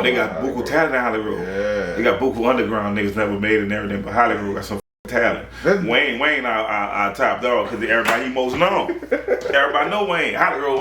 they got buku talent in Hollygrove. Yeah. They got buku underground niggas never made it and everything, but Hollygrove got some talent. Wayne our top dog because everybody he most known. Everybody know Wayne. Hollygrove.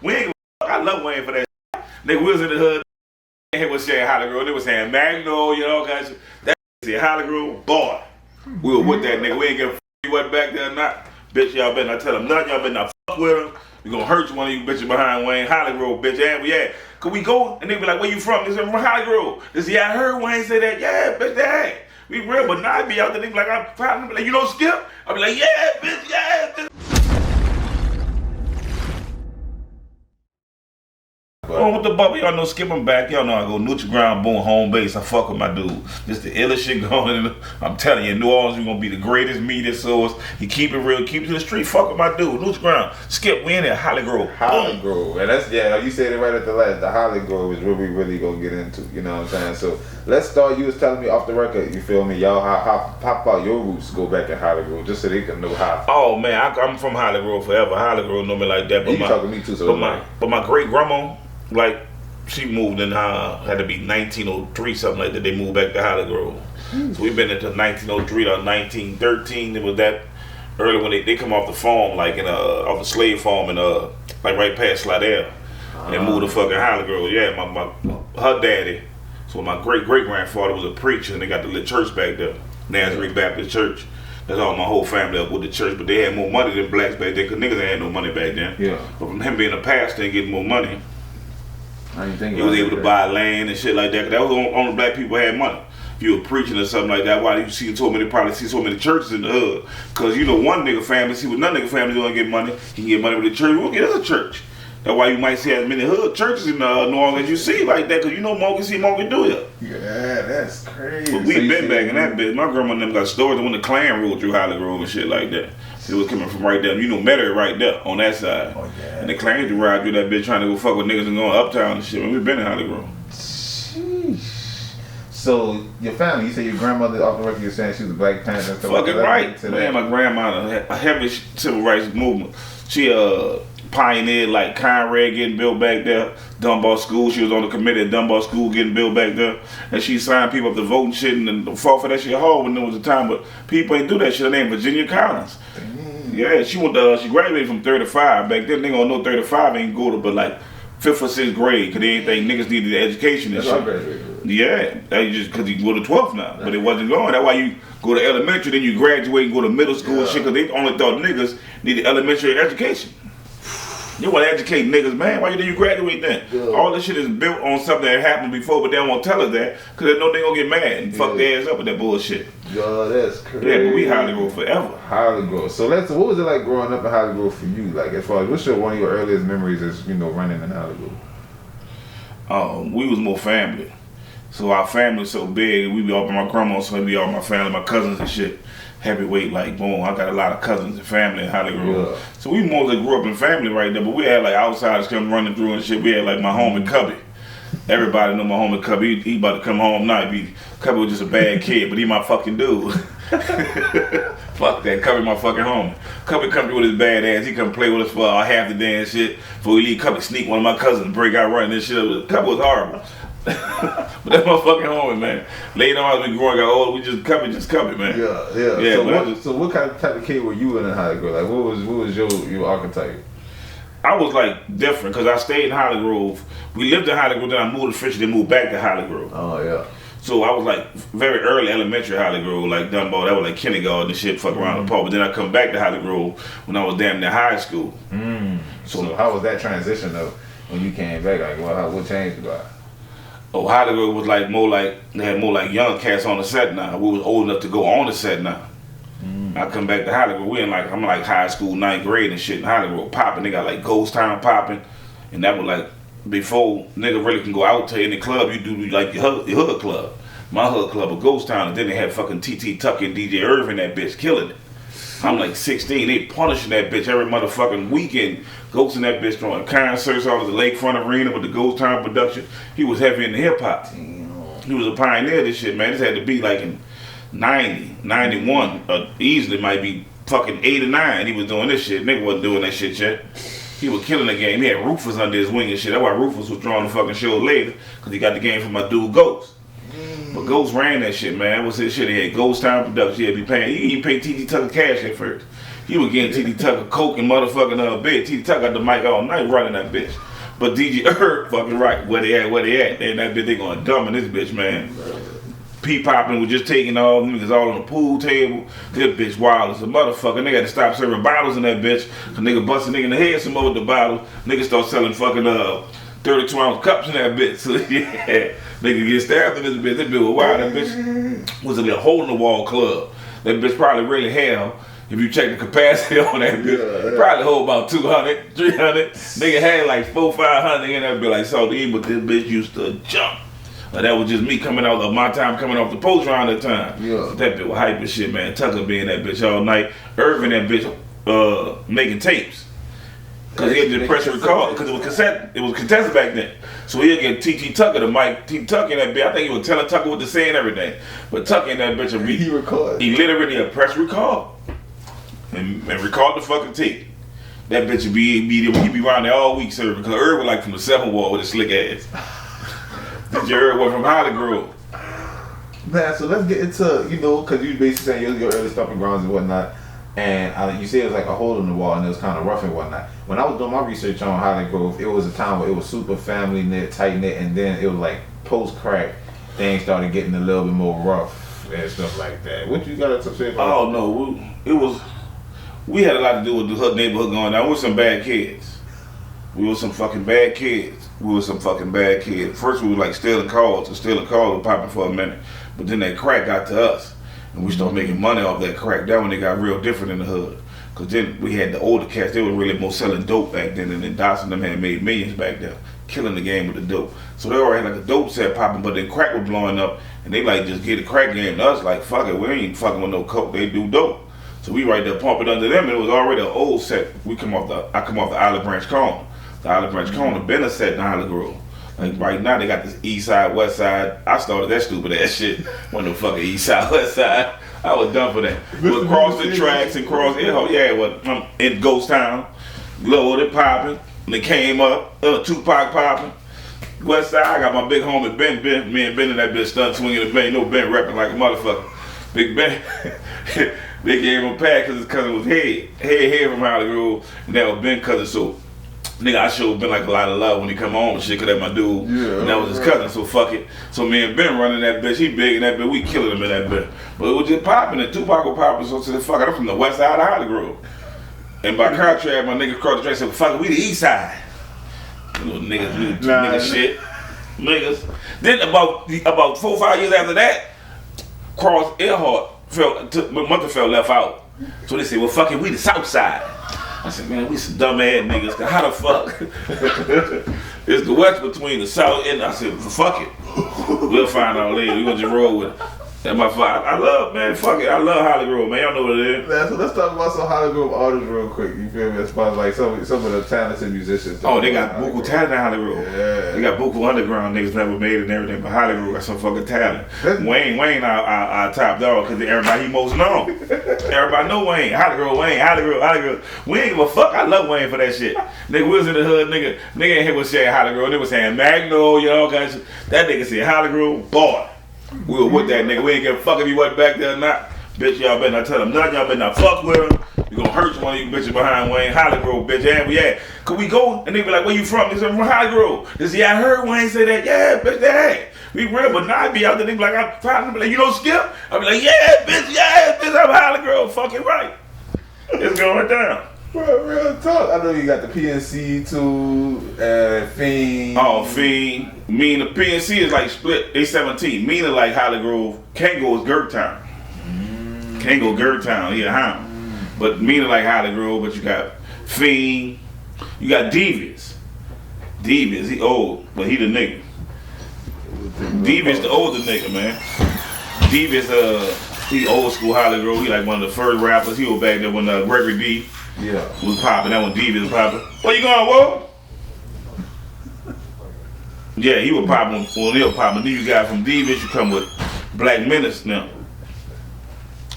Wayne, I love Wayne for that. Nigga, we was in the hood. They was saying Hollygrove. They was saying Magnolia, all guys. That said Hollygrove, boy. We were with that nigga. We ain't get you wasn't back there or not. Bitch, y'all better not tell him nothing. Y'all better not fuck with him. We gonna hurt you one of you bitches behind Wayne. Hollygrove, bitch. Yeah, we at. Could we go? And they be like, where you from? They say, from Hollygrove. They say, yeah, I heard Wayne say that. Yeah, bitch, that. We real, but now I be out there, they be like, I'm proud of them. Like, you know Skip? I be like, yeah, bitch, yeah, bitch. On with the bubble, y'all know Skip, I'm back. Y'all know I go Newtral Groundz, boom, home base. I fuck with my dude. This the illest shit going. I'm telling you, New Orleans, we gonna be the greatest media source. He keep it real, keep it to the street. Fuck with my dude, Newtral Groundz. Skip, we in there, Hollygrove. Hollygrove, and that's you said it right at the last. The Hollygrove is what we really gonna get into. You know what I'm saying? So let's start. You was telling me off the record. You feel me, y'all? How about your roots go back in Hollygrove, just so they can know how. Oh man, I'm from Hollygrove forever. Hollygrove know me like that. But you talking to me too? So but my great grandma. Like, she moved in, had to be 1903, something like that. They moved back to Hollygrove. So we've been into 1903 to 1913. It was that early when they come off the farm, like off the slave farm, like right past Slidell. And they moved to fucking Hollygrove. Yeah, her daddy, so my great-great-grandfather was a preacher, and they got the little church back there, Nazarene Baptist Church. That's all my whole family up with the church, but they had more money than blacks back then, because niggas ain't had no money back then. Yeah. But from him being a pastor and getting more money, he was able to buy land and shit like that. That was only black people had money. If you were preaching or something like that, why do you see so many churches in the hood? Because you know one nigga family, see what another nigga family doing get money, he can get money with the church, we'll get us a church. That's why you might see as many hood churches in New Orleans as you see like that, because you know Monkey do it. Yeah, that's crazy. But we been back in that bitch. My grandma and them got stores when the Klan ruled through Hollygrove and shit like that. It was coming from right there. You know, Metairie right there on that side. Oh, yeah. And the Klan used to ride through that bitch trying to go fuck with niggas and going uptown and shit. We been in Hollygrove. Sheesh. So, your family, you say your grandmother, off the record, you're saying she was a Black Panther and stuff fucking right. Man, my grandma, a heavy civil rights movement. She pioneered like Conrad getting built back there, Dunbar School. She was on the committee at Dunbar School getting built back there, and she signed people up to vote and shit and fought for that shit hard when there was a time, but people ain't do that shit. Her name Virginia Collins. Yeah, she graduated from 35. Back then, they don't know 35 ain't go to but like 5th or 6th grade, because they ain't think niggas needed education and shit. Yeah, that just because you go to 12th now, but it wasn't going. That's why you go to elementary, then you graduate and go to middle school and shit, because they only thought niggas needed elementary education. You want to educate niggas, man. Why you graduate then? Yeah. All this shit is built on something that happened before, but they don't want to tell us that because they know they gonna get mad and fuck their ass up with that bullshit. Yo, that's crazy. Yeah, but we Hollygrove forever. Hollygrove. So what was it like growing up in Hollygrove for you? Like, as far as what's one of your earliest memories is running in Hollygrove? We was more family. So our family was so big, we be all my grandma, so we be all my family, my cousins and shit. Heavyweight, like, boom, I got a lot of cousins and family in Hollygrove. Yeah. So we mostly grew up in family right there, but we had like outsiders come running through and shit. We had like my homie Cubby. Everybody know my homie Cubby. He about to come home now. Cubby was just a bad kid, but he my fucking dude. Fuck that, Cubby my fucking homie. Cubby come through with his bad ass. He come play with us for half the day and shit. Before we leave, Cubby sneak one of my cousins, break out running this shit. Cubby was horrible. But that's my fucking homie, man. Later on, as we growing, got older, we just Cubby, man. Yeah. So what kind of type of kid were you in Hollygrove? Like, what was your archetype? I was like different because I stayed in Hollygrove. We lived in Hollygrove, then I moved to Fisher, then moved back to Hollygrove. Oh yeah. So I was like very early elementary Hollygrove, like Dunbar. That was like kindergarten and shit, fuck around the park. But then I come back to Hollygrove when I was damn near high school. So how was that transition though when you came back? Like, what changed about it? Oh, Hollygrove was like they had more like young cats on the set now. We was old enough to go on the set now. I come back to Hollygrove, I'm like high school, 9th grade and shit in Hollygrove popping. They got like Ghost Town popping, and that was like before nigga really can go out to any club. You do like your hood club. My hood club was Ghost Town, and then they had fucking TT Tucker and DJ Irvin, that bitch killing it. I'm like 16, they punishing that bitch every motherfucking weekend. Ghost in that bitch throwing concerts out of the Lakefront Arena with the Ghost Town production. He was heavy in the hip hop. He was a pioneer of this shit, man. This had to be like in 90, 91, easily might be fucking 8 or 9. He was doing this shit. Nigga wasn't doing that shit yet. he was killing the game. He had Rufus under his wing and shit. That's why Rufus was drawing the fucking show later, because he got the game from my dude Ghost. But Ghost ran that shit, man. That was his shit. He had Ghost Town Production. He had to be paying. He didn't pay T.T. Tucker cash at first. He was getting T.T. Tucker coke and motherfucking bed. T.T. Tucker got the mic all night running that bitch. But DJ fucking right. Where they at? And that bitch, they going dumb in this bitch, man. P popping was just taking all niggas all on the pool table. This bitch wild as a motherfucker. They got to stop serving bottles in that bitch. Cause nigga busting nigga in the head some more with the bottle. Nigga start selling fucking 32-ounce cups in that bitch. So yeah, nigga get stabbed in this bitch. That bitch was wild. That bitch was a hole in the wall club. That bitch probably really hell. If you check the capacity on that bitch, probably hold about 200, 300. Nigga had like 400, 500 in that bitch like saltine, but this bitch used to jump. That was just me coming out of my time coming off the post round that time. Yeah. That bitch was hype as shit, man. Tucker being that bitch all night. Irvin that bitch making tapes. Cause he had to press record, cause it was contested back then. So he'll get T.T. Tucker the mic. T.T. Tucker in that bitch, I think he was telling Tucker what to say and everything. But Tucker in that bitch, he literally press record. And record the fucking tape. That bitch would be around there all week serving. Because Irv was like from the 7th wall with a slick ass. Did your Irv was from Hollygrove. Man, so let's get into, because you basically saying your early stomping grounds and whatnot. And you said it was like a hole in the wall and it was kind of rough and whatnot. When I was doing my research on Hollygrove, it was a time where it was super family knit, tight knit, and then it was like post-crack, things started getting a little bit more rough and stuff like that. What you got to say about that? Oh, no. We had a lot to do with the hood neighborhood going down. We were some bad kids. We were some fucking bad kids. First we were like stealing calls was popping for a minute. But then that crack got to us. And we started making money off that crack. That when it got real different in the hood. Cause then we had the older cats, they were really more selling dope back then. And then Dawson and them had made millions back there. Killing the game with the dope. So they already had like a dope set popping, but then crack was blowing up. And they like just get a crack game to us like, fuck it, we ain't fucking with no coke, they do dope. So we right there pumping under them, and it was already an old set. I come off the Olive Branch Corner. The Olive Branch Corner been a set in Hollygrove. Like right now they got this east side, west side. I started that stupid ass shit. Wasn't no fucking east side, west side. I was done for that. We'll cross the tracks and cross in Ghost Town. Loaded popping. And they came up, Tupac popping. West side, I got my big homie Ben. Me and Ben in that bitch stunt swinging the Ben. Ben rapping like a motherfucker. Big Ben. They gave him a pack because his cousin was head from Hollygrove, and that was Ben cousin. So, nigga, I showed Ben like a lot of love when he come home and shit, because that's my dude. Yeah, and that was his cousin, so fuck it. So me and Ben running that bitch, he big in that bitch, we killing him in that bitch. But it was just popping, and Tupac was popping, so I said, fuck it, I'm from the west side of Hollygrove. And by contrast, my nigga crossed the track said, fuck it, we the east side. You know, niggas shit. Niggas. Then about 4 or 5 years after that, Cross Earhart mother felt left out. So they said, well, fuck it, we the south side. I said, man, we some dumb ass niggas. How the fuck? It's the west between the south and I said, well, fuck it. We'll find out later. We're gonna just roll with it. That's my fault. I love, man, fuck it. I love Hollygrove, man. Y'all know what it is. Man, so let's talk about some Hollygrove artists real quick. You feel me? As far as like some of the talented musicians. Oh, they got buku talent in Hollygrove. Yeah. They got buku underground niggas never made it and everything, but Hollygrove got some fucking talent. Wayne, our top dog, because everybody he most known. Everybody know Wayne. Hollygrove. We ain't give a fuck. I love Wayne for that shit. Nigga, we was in the hood, nigga ain't here was saying Hollygrove. They was saying Magno, guys. That nigga said Hollygrove, boy. We were with that nigga. We ain't give a fuck if he wasn't back there or not. Bitch, y'all better not tell him nothing. Y'all better not fuck with him. You gonna hurt one of you bitches behind Wayne. Hollygrove, bitch. And we at. Could we go? And they be like, where you from? They say, from Hollygrove. They say, I heard Wayne say that. Yeah, bitch, that. We real, but now I be out there. They be like, I'm trying to be like, you know Skip? I be like, yeah, bitch, I'm Hollygrove. Fucking right. It's going down. Well, real talk. I know you got the PNC too, Fiend. Oh, Fiend. The PNC is like split. They 17. Meaning like Hollygrove. Kango is Gertown. Kango Gertown. Yeah, Hound. But meaning like Hollygrove. But you got Fiend. You got Devious. He old, but he the nigga. Devious the older nigga, man. Devious, he old school Hollygrove. He like one of the first rappers. He was back there when Gregory D. Yeah. Was popping. That one Devious was popping. Where you going, Whoa? Yeah, he was popping when they were popping. Then you got from Devious, you come with Black Menace now.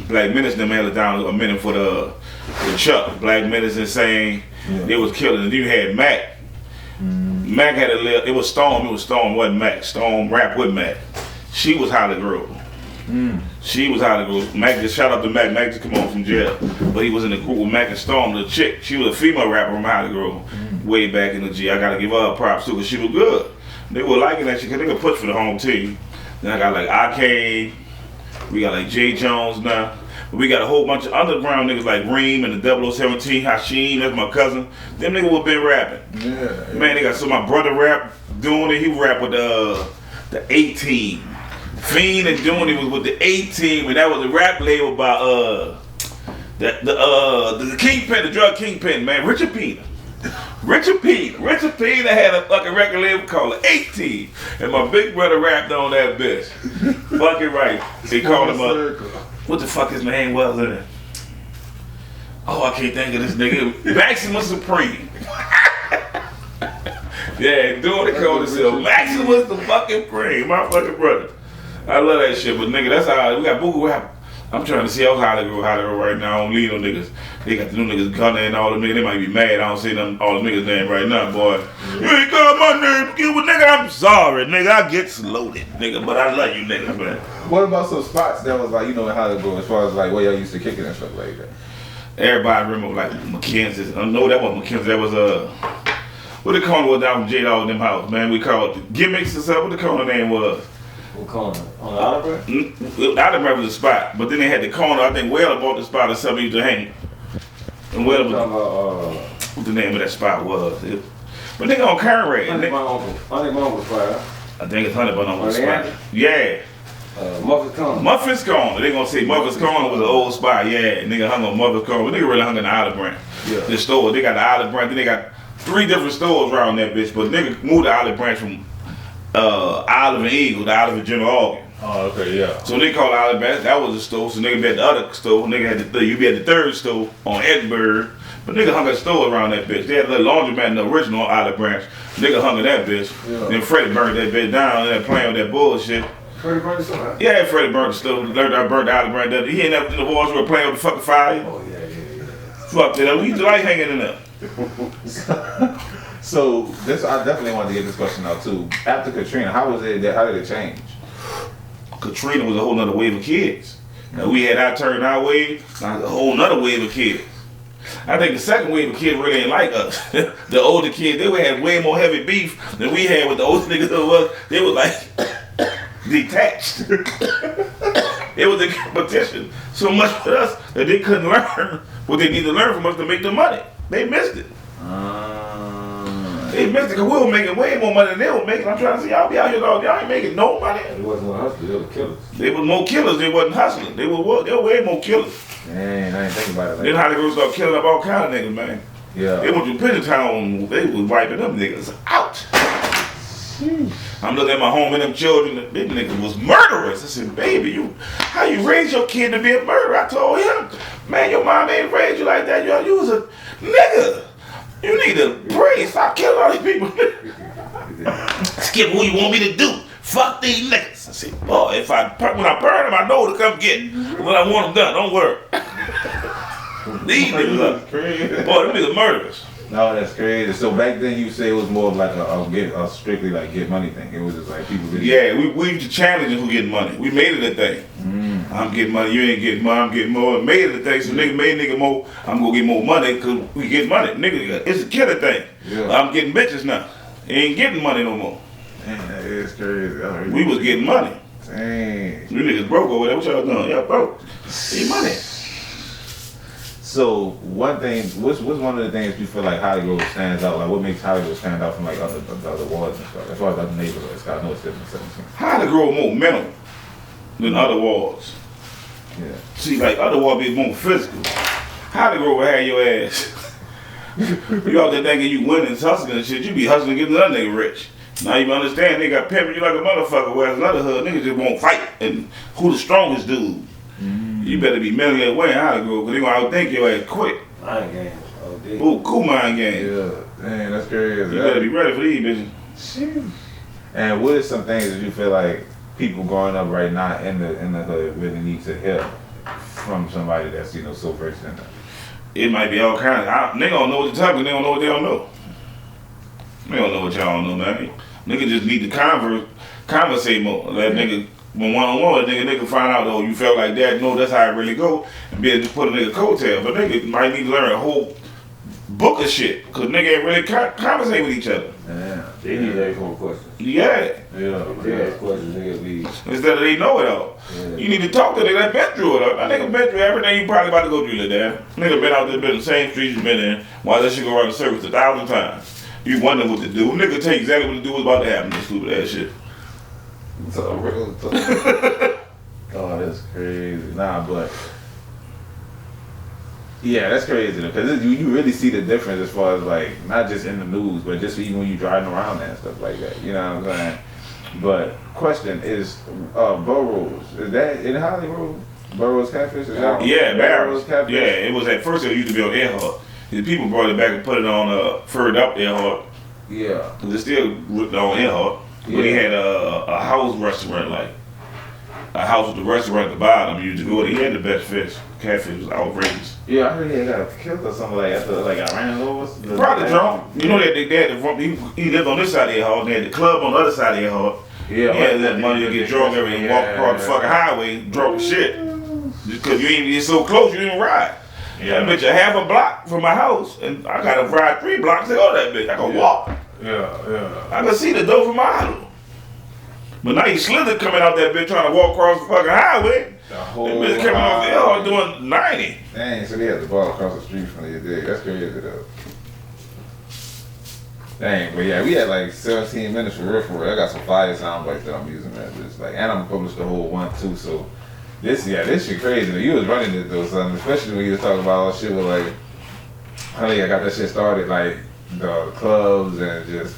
Black Menace them held it down a minute for the Chuck. Black Menace Insane. They was killing. And then you had Mac. Mac had a little. It was Storm. Wasn't Mac. Storm rap with Mac. She was Hollygrove. She was Hollygrove. Mac just shout out to Mac. Mac just come home from jail, but he was in the group with Mac and Storm, the chick. She was a female rapper from Hollygrove, way back in the G. I gotta give her props too, cause she was good. They were liking that shit, cause they could push for the home team. Then I got like Arcade. We got like Jay Jones now. We got a whole bunch of underground niggas like Reem and the 0017, Hashim, that's my cousin. Them niggas would been rapping. Yeah. Man, they got so my brother rap doing it. He rap with the A-Team. Fiend and Dooney was with the A-Team, and that was a rap label by the Kingpin, the drug Kingpin, man, Richard Pena. Richard Pena had a fucking record label called the A-Team, and my big brother rapped on that bitch. Fucking right. They called him up. What the fuck his name was in it? Oh, I can't think of this nigga. Maximus Supreme. Yeah, doing the code itself. Maximus the fucking Supreme, my fucking brother. I love that shit, but nigga, that's how we got Boogie rap. I'm trying to see how Hollygrove right now. I don't lead them niggas. They got the new niggas Gunner and all them niggas. They might be mad. I don't see them all the niggas' name right now, boy. You ain't call my name, nigga. I'm sorry, nigga. I get loaded, nigga. But I love you, niggas, man. What about some spots that was like, you know, in Hollywood, as far as like where y'all used to kick it and stuff like that? Everybody remember like McKenzie's. No, that wasn't McKenzie. That was what the corner was down from J Dog in them house, man. We called it gimmicks or something. What the corner name was? What corner? On the Oliver? Oliver was a spot, but then they had the corner. I think Weller bought the spot or something used to hang. And Weller was what the name of that spot was. But nigga on Conrad. Honey Bun was fire. I think it's Honey Bun on the spot. Yeah. Muffin's Corner. Muffin's Corner. They gonna say Muffin's Corner was an old spot. Yeah, nigga hung on Muffin's Corner. But nigga really hung in the Olive Branch. Yeah. The store. They got the Olive Branch. Then they got 3 different stores around that bitch. But nigga moved the Olive Branch from Olive and Eagle to Olive and General Organ. Oh, okay, yeah. So they called Olive Branch. That was the store. So nigga be at the other store. Nigga had the you be at the 3rd store on Edinburgh. But nigga hung a store around that bitch. They had a little laundromat in the original Olive Branch. Nigga hung in that bitch. Yeah. Then Freddie burned that bitch down and playing with that bullshit. Freddie burned the store? Yeah, Freddie burned the store. I burned the Olive Branch. He ain't never in the walls were playing with the fucking fire. Oh, yeah. Fuck that. We used to like hanging in there. So this, I definitely wanted to get this question out too. After Katrina, how was it? How did it change? Katrina was a whole nother wave of kids. Now, we had our turn, our wave. Now a whole nother wave of kids. I think the second wave of kids really ain't like us. The older kids, they would have way more heavy beef than we had with the older niggas of us. They was like detached. It was a competition so much with us that they couldn't learn what they need to learn from us to make the money. They missed it. They missed it because we were making way more money than they were making. I'm trying to say, y'all be out here, dog. Y'all ain't making no money. It wasn't one hustlers, they were killers. They were more killers. They wasn't hustling. They were way more killers. Man, I ain't thinking about it like Then that. Hollygrove started killing up all kind of niggas, man. Yeah. They went to Pigeon Town, they was wiping them niggas out. I'm looking at my home and them children, them niggas was murderers. I said, baby, how you raise your kid to be a murderer? I told him, man, your mom ain't raised you like that. You was a nigga. You need to pray, stop killing all these people. Skip, what you want me to do? Fuck these niggas. I said, boy, when I burn them, I know to come get them. When I want them done, don't worry. These niggas crazy. Boy, them niggas murderers. No, that's crazy. So back then you say it was more of like a strictly like get money thing. It was just like people really. Yeah, we used to challenge who getting money. We made it a thing. I'm getting money, you ain't getting money, I'm getting more. Made it a thing, so nigga made nigga more. I'm gonna get more money because we get money. Nigga, it's a killer thing. Yeah. I'm getting bitches now. Ain't getting money no more. Man, that is crazy. We was getting money. Dang. You niggas broke over there. What y'all doing? Y'all broke. Need money. So one thing, what's one of the things you feel like Hollygrove stands out? Like what makes Hollygrove stand out from like other wards and stuff? As far as other neighborhoods, I know it's different. 17. Hollygrove more mental than other wards. Yeah. See, like other wards be more physical. Hollygrove had your ass. You out there thinking you winning, hustling and shit. You be hustling getting another nigga rich. Now you understand they got pimping you like a motherfucker. Whereas another hood niggas just won't fight. And who the strongest dude? You better be mentally aware how to go, because they gonna outthink your ass quick. Mind games. OD. Ooh, cool mind game. Yeah. Man, that's crazy. You better be ready for these bitches. And what are some things that you feel like people growing up right now in the hood really need to hear from somebody that's so versed in that? It might be all kinds. Nigga don't know what to talk, but they don't know what they don't know. They don't know what y'all don't know, man. Nigga just need to conversate more. That nigga, when one-on-one, nigga find out, oh, you felt like that. No, that's how it really go. And be able to put a nigga coattail. But nigga might need to learn a whole book of shit. Because nigga ain't really conversate with each other. Yeah. They need to ask more questions. Yeah. Yeah. They ask questions, nigga be. Instead of they know it all. Yeah. You need to talk to nigga that been through it. That nigga been through everything you probably about to go through there. Nigga been out there, been in the same streets you been in. While that shit go around the circus 1,000 times. You wonder what to do. Nigga tell you exactly what to do, what's about to happen. This stupid ass shit. So real talk. Oh, that's crazy. Nah, but yeah, that's crazy because you really see the difference as far as like not just in the news, but just even when you driving around and stuff like that. You know what I'm saying? But question is, Burroughs, is that in Hollygrove? Burroughs Catfish? Is that Yeah, Burroughs Catfish. Yeah, it was at first it used to be on Earhart. The people brought it back and put it on Furred Up Earhart. Yeah. Cause it's still on Earhart. But he had a house restaurant, like a house with a restaurant at the bottom. You used to go there. He had the best fish. Catfish was outrageous. Yeah, I heard he got killed or something like after like I ran over. Probably drunk. You know that they had he lived on this side of Earhart. They had the club on the other side of Earhart. Yeah. He had to let money get drunk and walk across the fucking highway drunk as shit. Just cause you ain't get so close, you didn't ride. Yeah. That bitch a half a block from my house, and I gotta ride 3 blocks to go to that bitch. I can walk. Yeah. I can see the door from my house. But now you slithered coming out that bitch trying to walk across the fucking highway. The whole That bitch coming off the L doing 90. Dang, so they had the ball across the street from your dig. That's crazy though. Dang, but yeah, we had like 17 minutes for real. I got some fire sound bites that I'm using, man. Just like, and I'm published the whole one too, so this shit crazy. You was running it though, son, especially when you was talking about all shit with like, I think I got that shit started, like the clubs and just,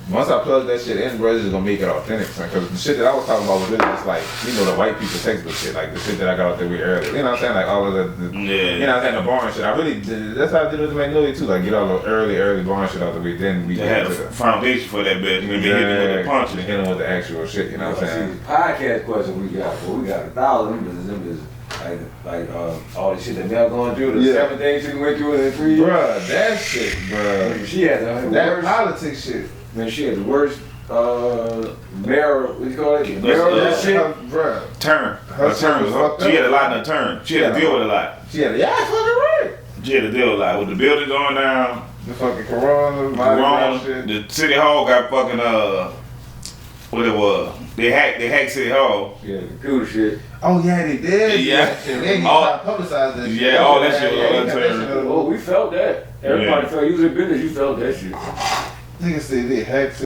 once I plug that shit in, bro, it's just gonna make it authentic, son. Cause the shit that I was talking about was really just like, you know, the white people textbook shit, like the shit that I got out there with earlier. You know what I'm saying? Like all of the you know what I'm saying, the barn shit. I really, that's how I did it with Magnolia too, like get all the early barn shit out the way, then we They had a foundation for that bitch. We hit him with the punch. Hit him with the actual shit, you know what I'm saying? See, the podcast question we got, well, we got 1,000. Them is like all the shit that Mel going through, the 7 days she went through in 3 years. Bruh, that shit, bruh. She had the that worst politics shit. Man, she had the worst mayor, what do you call it? Mayor shit. Bruh. Turn. Her turn was she had a lot in her turn. She had to deal with a lot. She had fucking right. She had to deal with a lot. With the building going down. The fucking corona shit. The city hall got fucking what it was. They hacked City Hall. Yeah, the computer shit. Oh yeah, they did. Yeah. They publicized that shit. Yeah, all that shit was on turn. Oh, we felt that. Everybody felt, you was in business, you felt that shit. Niggas said they hacked